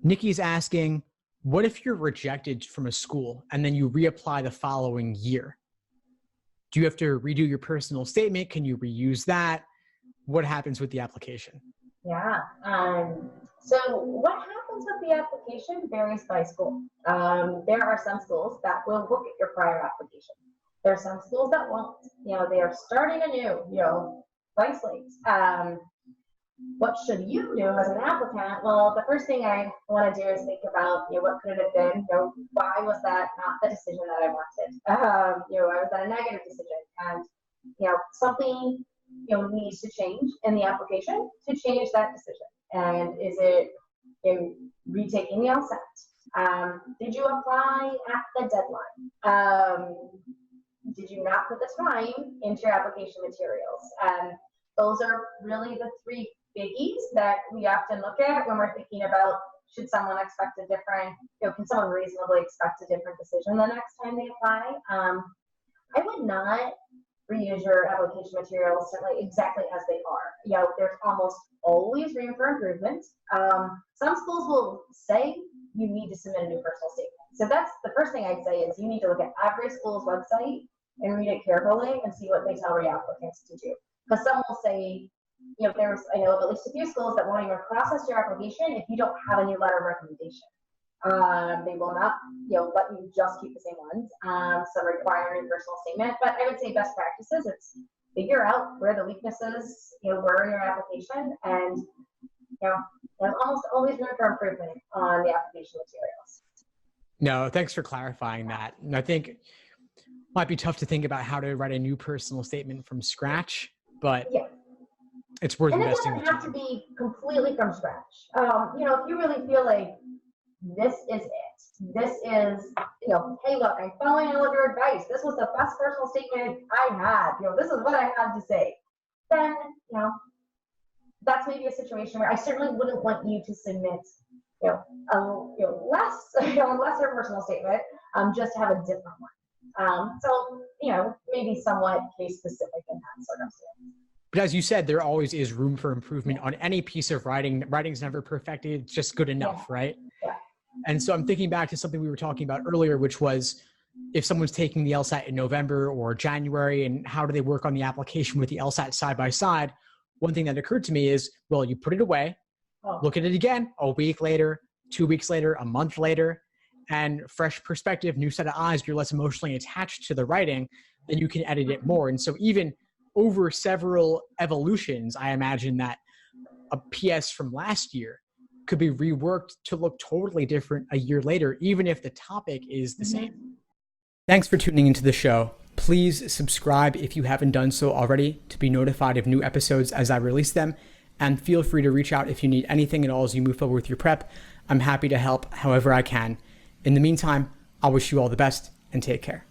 Nikki's asking, what if you're rejected from a school and then you reapply the following year? Do you have to redo your personal statement? Can you reuse that? What happens with the application? Yeah. So what happens with the application varies by school. There are some schools that will look at your prior application. There are some schools that won't. They are starting anew, blank slates. What should you do as an applicant? Well, the first thing I want to do is think about, what could it have been? Why was that not the decision that I wanted? Why was that a negative decision? And, something, needs to change in the application to change that decision. And is it retaking the LSAT? Did you apply at the deadline? Did you not put the time into your application materials? Those are really the three biggies that we often look at when we're thinking about, should someone expect a different, can someone reasonably expect a different decision the next time they apply? I would not reuse your application materials certainly exactly as they are. There's almost always room for improvement. Some schools will say you need to submit a new personal statement. So that's the first thing I'd say is you need to look at every school's website and read it carefully and see what they tell reapplicants to do. Because some will say, I know of at least a few schools that won't even process your application if you don't have a new letter of recommendation. They will not, let you just keep the same ones. Some require a new personal statement, but I would say best practices, it's figure out where the weaknesses, were in your application, and, there's almost always room for improvement on the application materials. No, thanks for clarifying that. And I think it might be tough to think about how to write a new personal statement from scratch, but yeah. It's worth investing. And it doesn't have to be completely from scratch. If you really feel like this is it, this is, hey, look, I'm following all of your advice. This was the best personal statement I had. This is what I had to say. Then, that's maybe a situation where I certainly wouldn't want you to submit, lesser personal statement, just to have a different one. So, maybe somewhat case specific in that circumstance. But as you said, there always is room for improvement on any piece of writing. Writing's never perfected. It's just good enough, right? Yeah. And so I'm thinking back to something we were talking about earlier, which was if someone's taking the LSAT in November or January, and how do they work on the application with the LSAT side by side? One thing that occurred to me is, well, you put it away, look at it again a week later, 2 weeks later, a month later, and fresh perspective, new set of eyes, you're less emotionally attached to the writing, then you can edit it more. And so even over several evolutions, I imagine that a PS from last year could be reworked to look totally different a year later, even if the topic is the same. Thanks for tuning into the show. Please subscribe if you haven't done so already to be notified of new episodes as I release them. And feel free to reach out if you need anything at all as you move forward with your prep. I'm happy to help however I can. In the meantime, I wish you all the best and take care.